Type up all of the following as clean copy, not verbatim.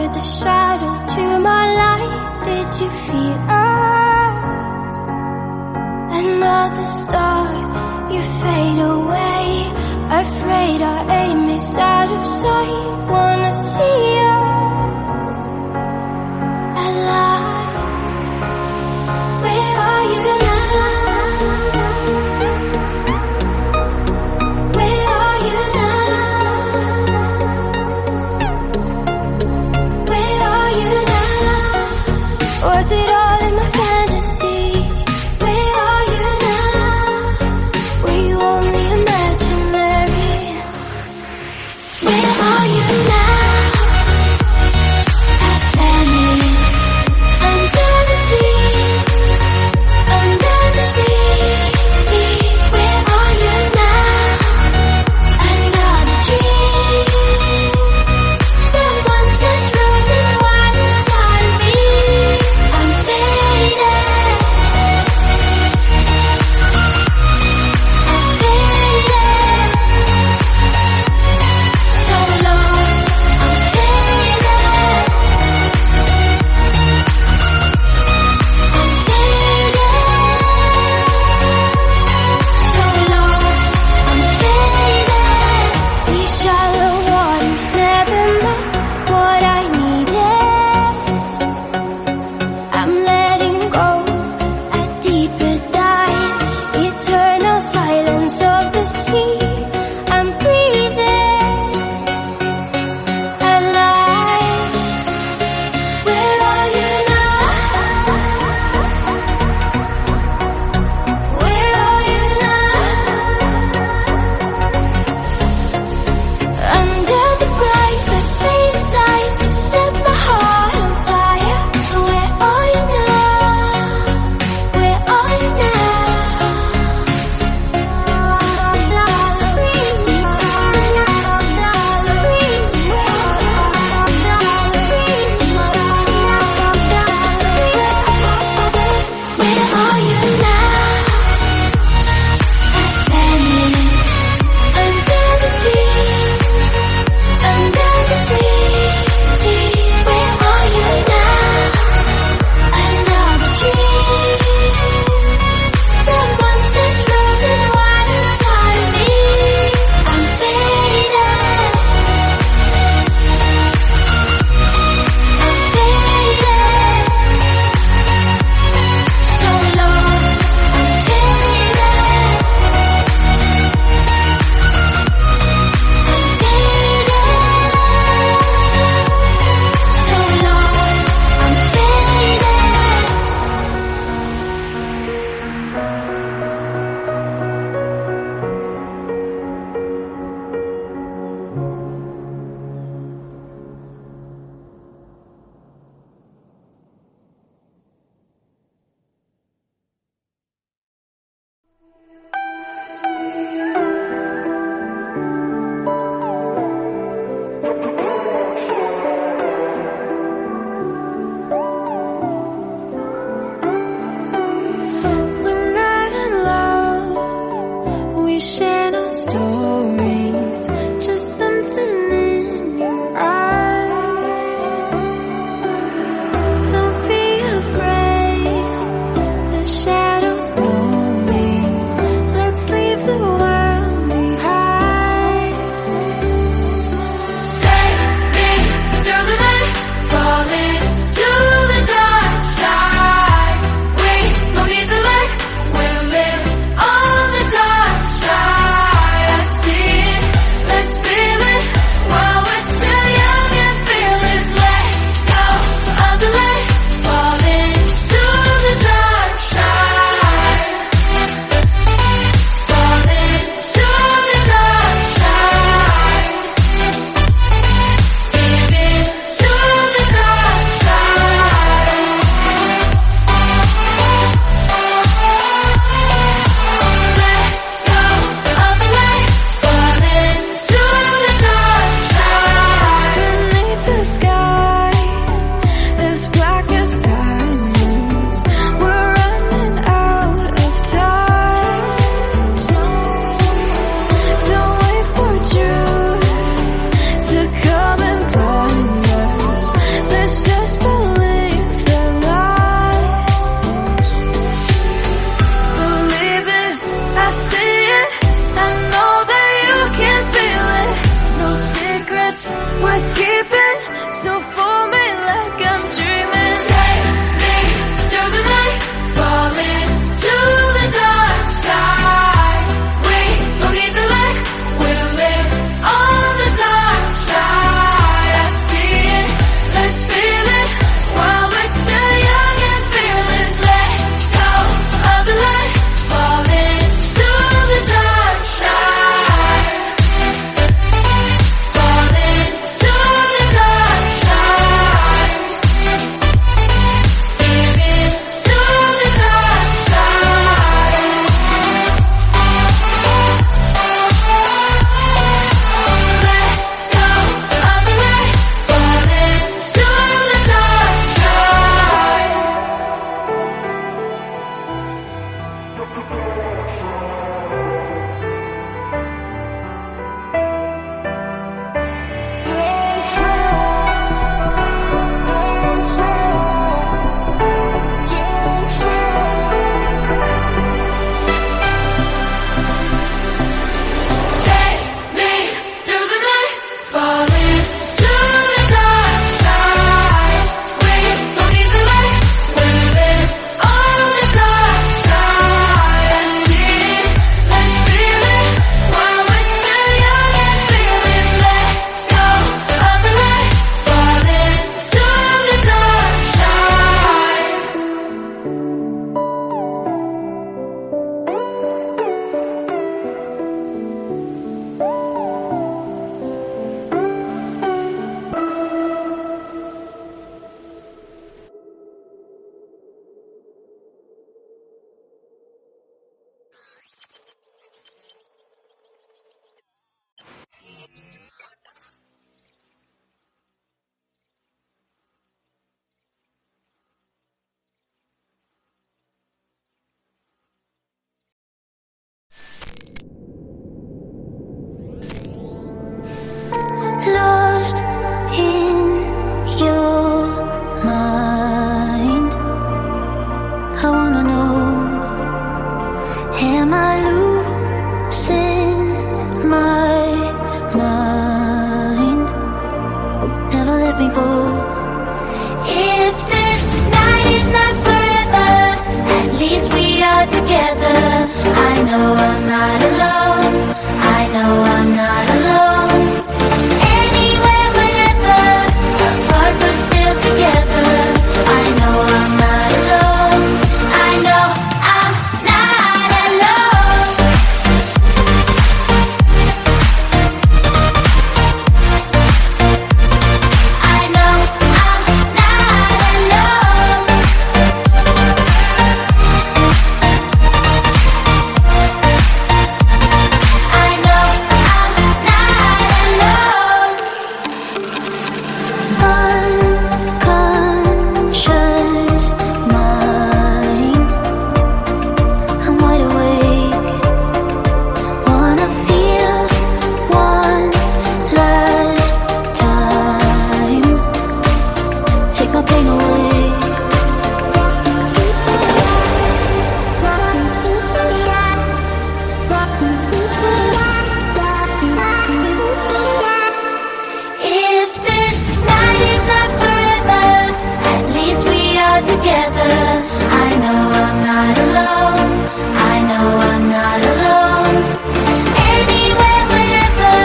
were the shadow to my light. Did you feel us? Another star, you fade away. Afraid our aim is out of sight. Wanna see us alive. Where are you now? Where are you now? Where are you now? Was it all in my fantasy? Where are you now? Were you only imaginary? Where are you now? Faded. I wanna know, am I losing my mind? Never let me go. If this night is not forever, at least we are together. I know I'm not alone. I know I'm not alone. Anywhere, whenever, apart but still together. I know I'm not alone. I know I'm not alone. I know I'm not alone. I know I'm not alone. Unconscious mind, I'm wide awake. Wanna feel one last time. Take my pain away. If this night is not forever, at least we are together. I know I'm not alone. I know I'm not alone. Anywhere, whenever,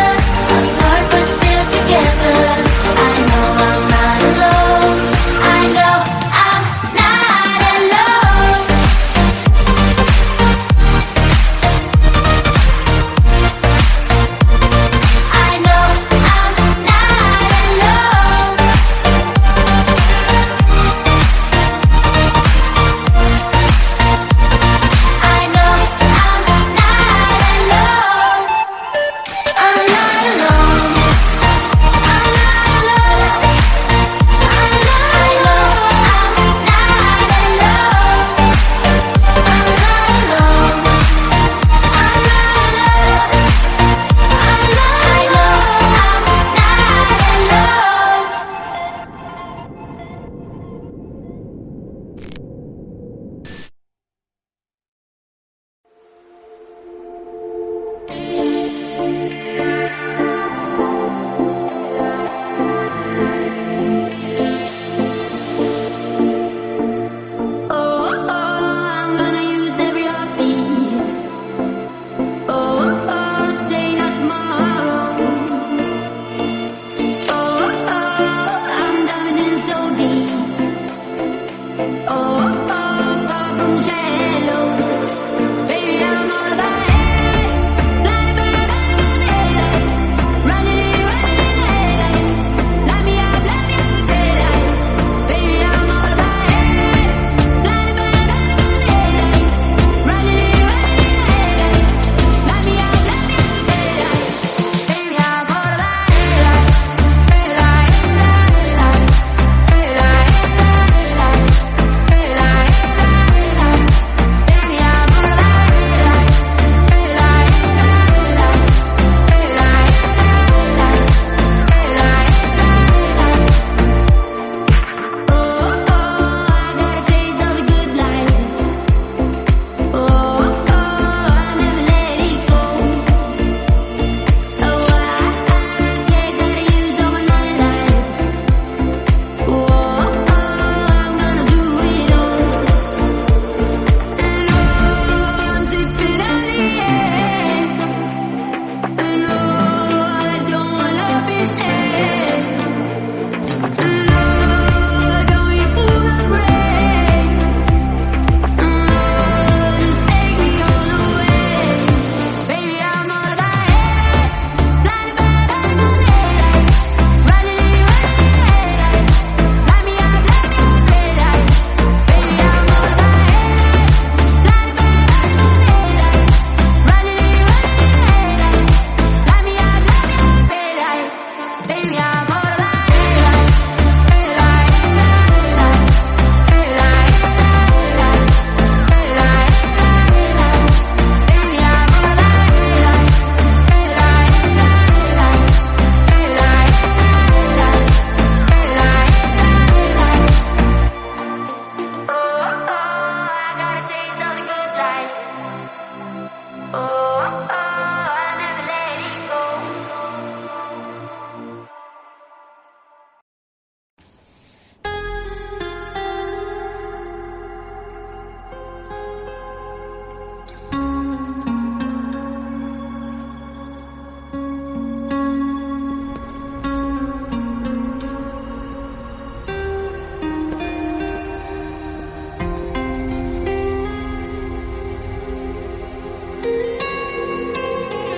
apart but still together. I know I'm not alone. I know I'm not alone. I know I'm not alone. I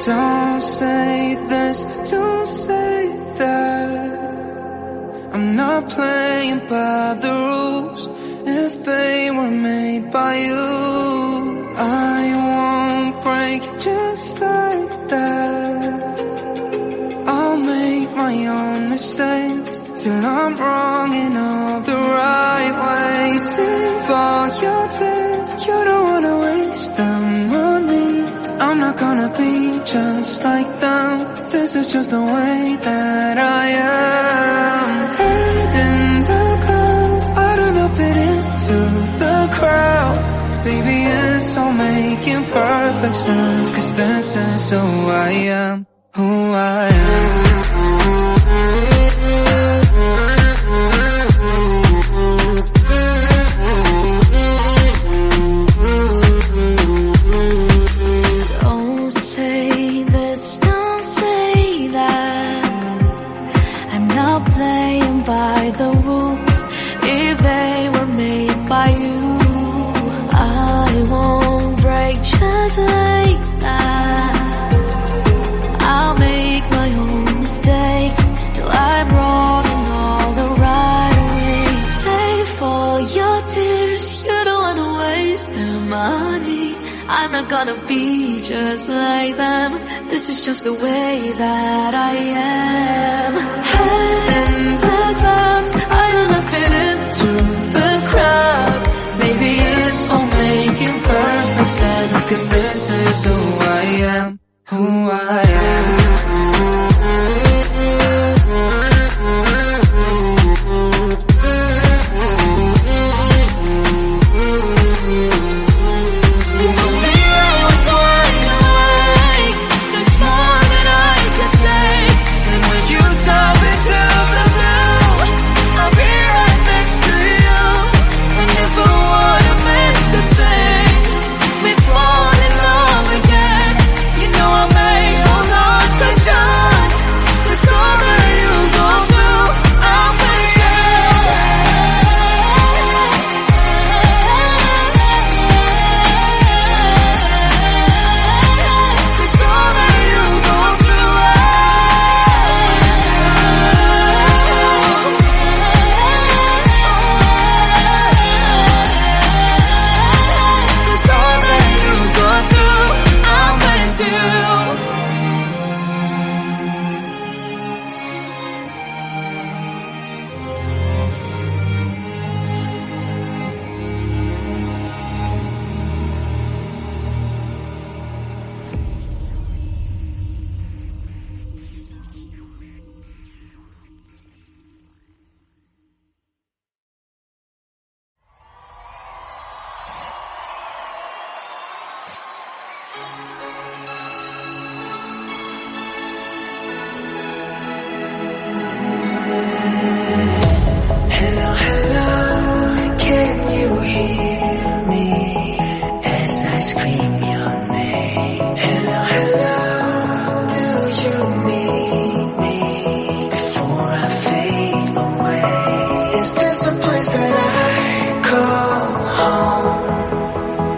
Don't say this, don't say that. I'm not playing by the rules. If they were made by you, I won't break just like that. I'll make my own mistakes till I'm wrong in all the right ways. Save all your tears, you don't wanna waste them on me. I'm not gonna be just like them. This is just the way that I am. Head in the clouds, I don't know, fit into the crowd. Baby, it's all making perfect sense, 'cause this is who I am, who I am. I'm not gonna be just like them. This is just the way that I am. Head in the clouds, I don't know, fit into the crowd. Maybe it's all making perfect sense, 'cause this is who I am, who I am.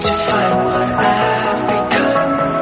To find what I've become.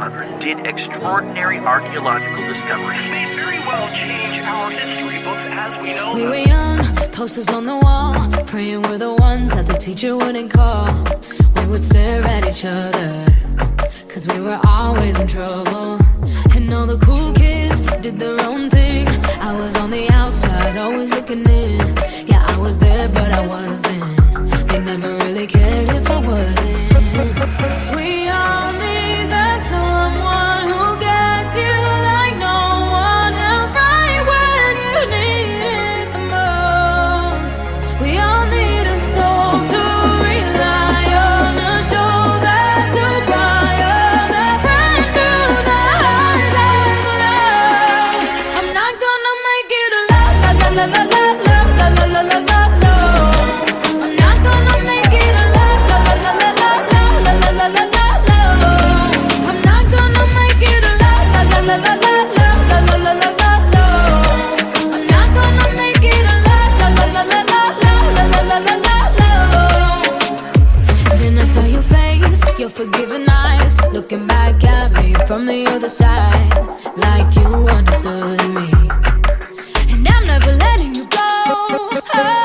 1800s did extraordinary archaeological discoveries. This may very well change our history books as we know We them. were young, posters on the wall, praying we're the ones that the teacher wouldn't call. We would stare at each other, cause we were always in trouble. And all the cool kids did their own thing. I was on the outside, always looking in. Yeah, I was there, but I wasn't. They never really cared if I wasn't. We all need that someone who gets you like no one else, right when you need it the most. We all need a soul to rely on, a shoulder to cry on, a friend through the highs and the lows. I'm not gonna make it alone, la la la la la la la la la la la. I'm not gonna make it alone, la la la la la la la la la la la. I'm not gonna make it alone, la la la la la la la la la la la. I'm not gonna make it alone, la la la la la la la la la la. Then I saw your face, your forgiving eyes, looking back at me from the other side, like you understood me. And I'm never letting you go.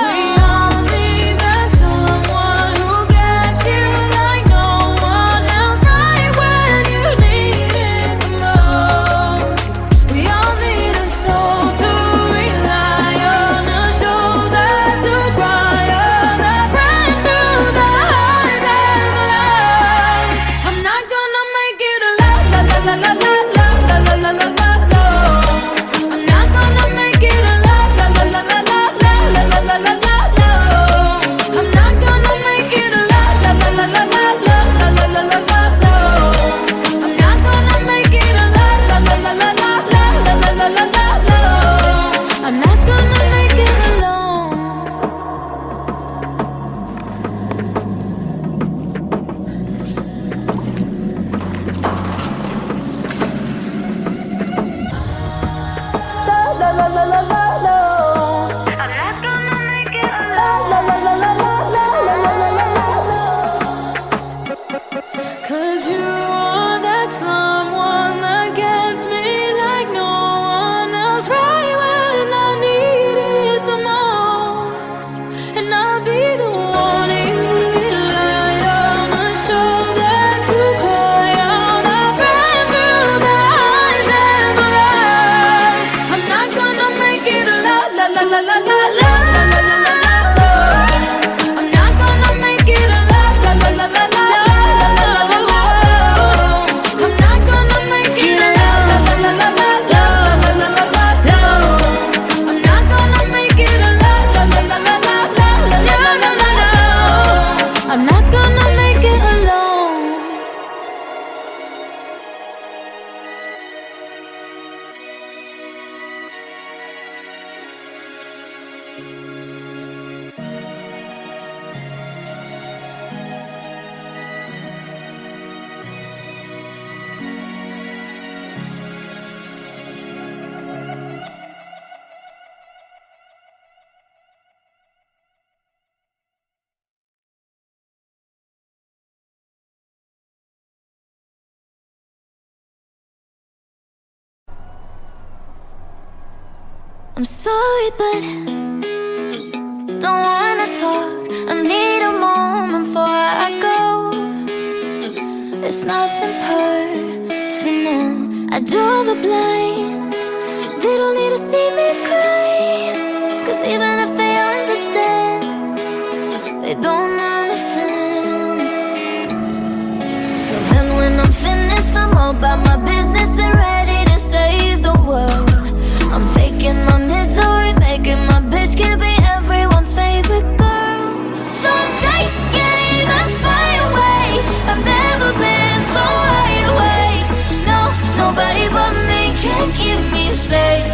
We all need that someone who gets you like no one else, right when you need it the most. We all need a soul to rely on, a shoulder to cry on, a friend through the highs and the lows. I'm not gonna make it alone, la la la la la la la la la la la. I'm not gonna make it alone, la la la la la la la la la la la. I'm not gonna make it alone, la la la la la la la la la la la. I'm not gonna make it alone, la la la la la la la la la la. I'm not gonna make it alone. La la la la la la. I'm not gonna make it alone. La la la la la la la la la la. 'Cause you are that someone that gets me like no one else, right when I need it the most. And I'll be the one you rely on, a shoulder to cry on, a friend through the highs and the lows. I'm not gonna make it alone, la la la la la la la la la la la. I'm not gonna make it alone, la la la la la la la la la. I'm not gonna make it alone, la la la la la la la la la la. I'm not gonna make it alone, la la la la la la la la la la. I'm not gonna make it alone. I'm sorry, but don't wanna talk. I need a moment before I go. It's nothing personal. I draw the blinds. They don't need to see me cry. 'Cause even if they understand, they don't understand. So then when I'm finished, I'm all about my business and ready to save the world. I'm taking my misery, making my bitch can be everyone's favorite girl. So take aim and fire away. I've never been so wide awake. No, nobody but me can keep me safe,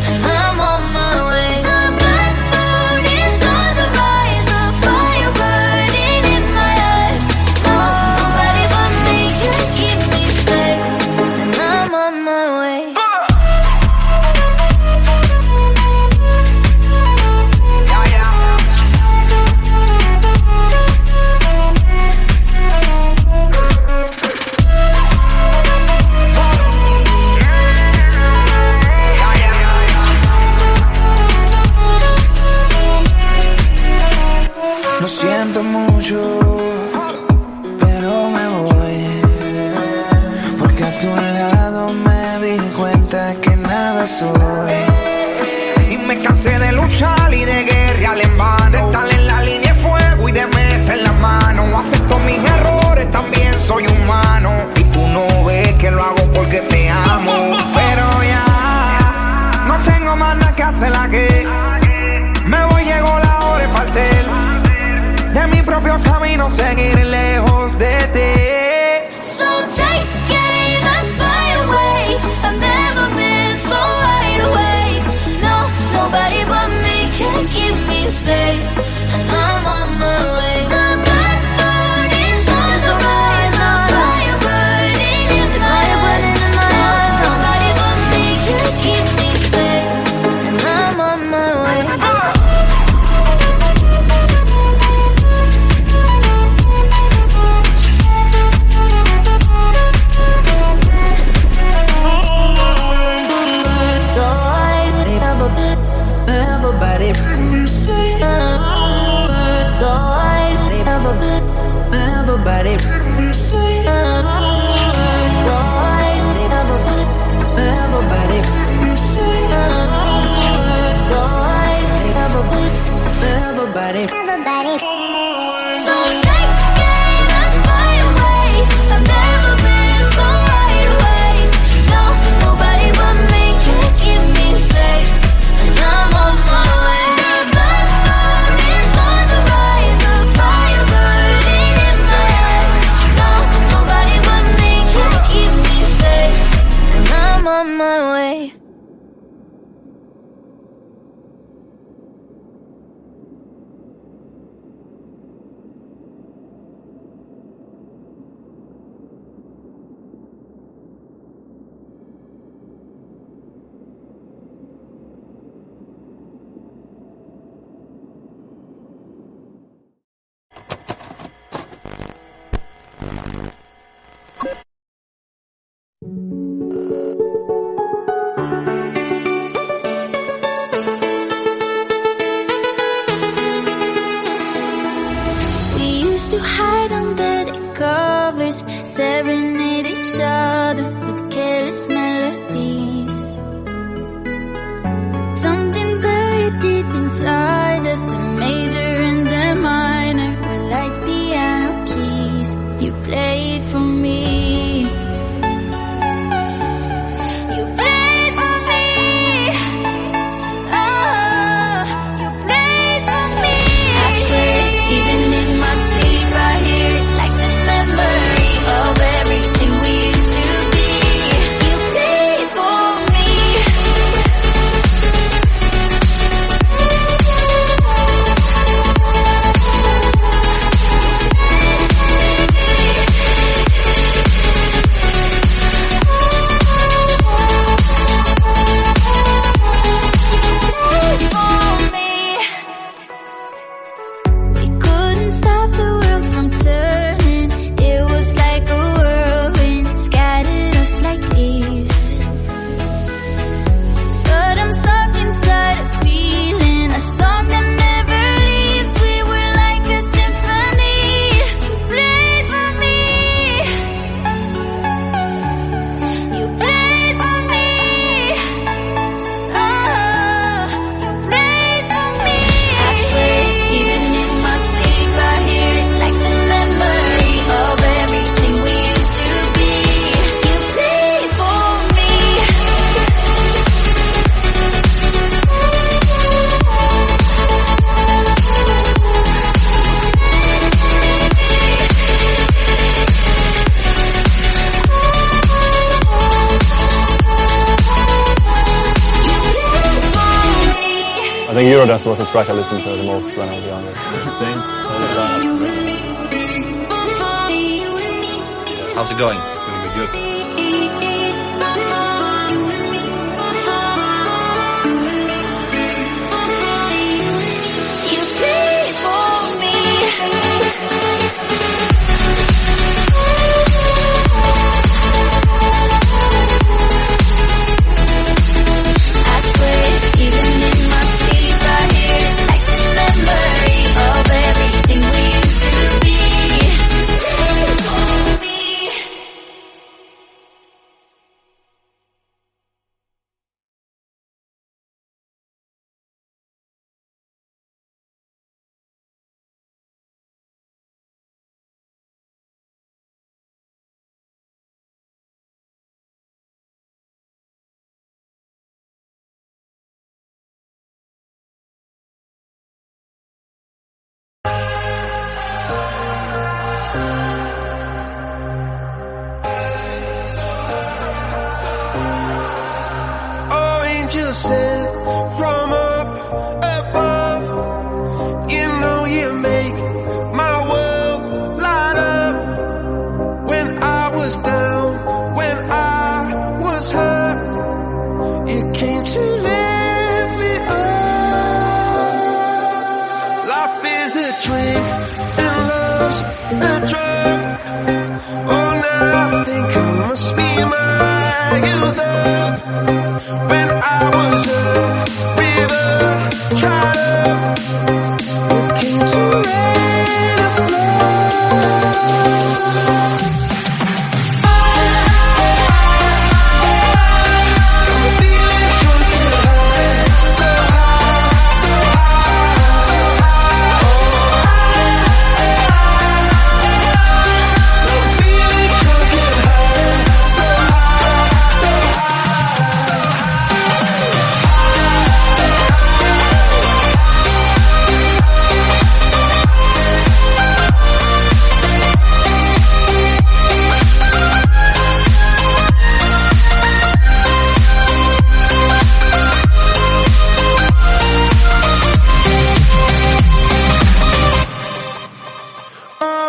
and I'm on my way. The black moon is on the rise, a fire burning in my eyes. No, nobody but me can keep me safe, and I'm on my way. siento mucho, pero me voy, porque a tu lado me di cuenta que nada soy. Y me cansé de luchar y de guerrear en vano, de estar en la línea de fuego y de meter la mano. Acepto mis errores, también soy humano, y tú no ves que lo hago porque te amo. Pero ya no tengo más nada que hacer aquí. Me voy, llegó la hora de partir de mi propio camino, seguir lejos de ti. So take aim and fly away. I've never been so wide awake. No, nobody but me can keep me safe, and I'm on my way. The blood burning stars arise, a fire burning in my eyes. No, nobody but me can keep me safe, and I'm on my way. Everybody, everybody, everybody. So take aim and fly away. I've never been so wide awake. No, nobody but me can keep me safe, and I'm on my way. The blood burning on the rise, a fire burning in my eyes. No, nobody but me can keep me safe, and I'm on my way. To hide under the covers, serenade each other with careless melodies. Something buried deep inside us, the major and the minor were like piano keys. You played for me. You played for me. Oh, you played for me. I swear, even in my sleep I hear it like the memory of everything we used to be. You played for me. I think Eurodance was the track I listened to the most when I was younger. Same. How's it going? It's going to be good. Even in my sleep I hear it like the memory of everything sent from up above. You know you make my world light up. When I was down, when I was hurt, you came to lift me up. Life is a drink and love's a drug. Oh, now I think I must be my user. When I was a river dried up, you came to rain and I'm feeling drunk and high, so high, so high. I'm feeling drunk and high, so high, so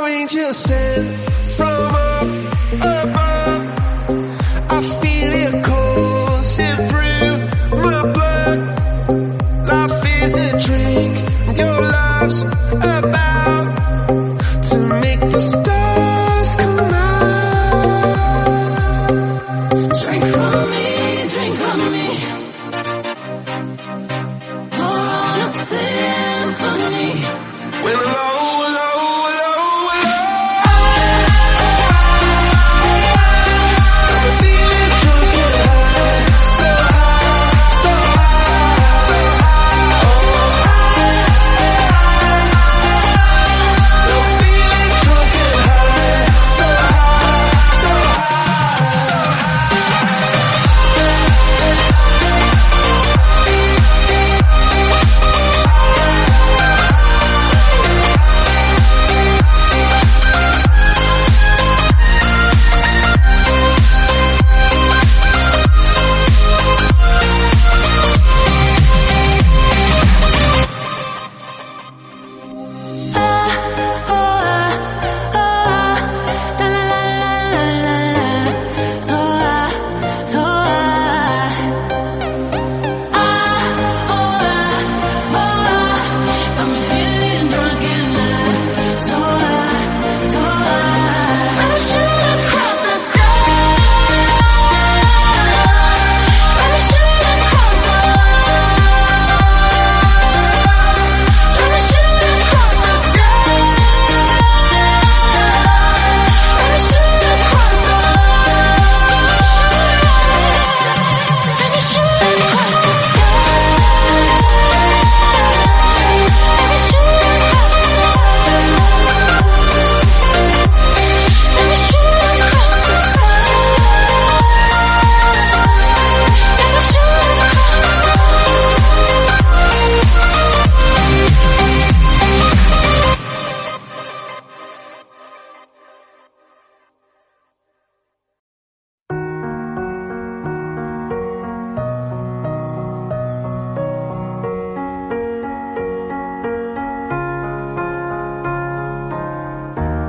angel sent from up above. I feel it coursing through my blood. Life is a drink, your love's about to make the stars come out. Drink from me, drink from me. Pour on a symphony. When I'm low, low, low, low, I'm feeling drunk and high, so high, so high. I'm feeling drunk and high, so high, so I'm feeling drunk and high, so high, so high. I'm shooting across the sky. I'm shooting across the I'm shooting across the sky. I'm shooting across the I'm shooting across the sky.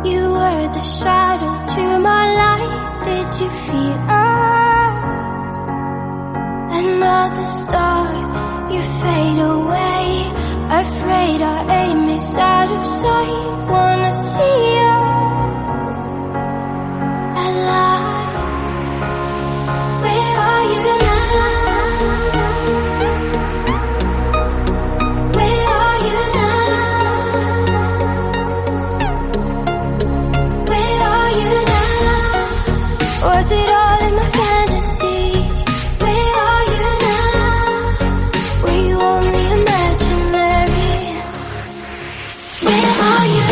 You were the shadow to my light. Did you feel us? Another star, you fade away. Afraid our aim is out of sight. Wanna see us alive. Where are you now? Where are you now? Where are you now? Was it all in my fantasy? Where are you now? Were you only imaginary? Where are you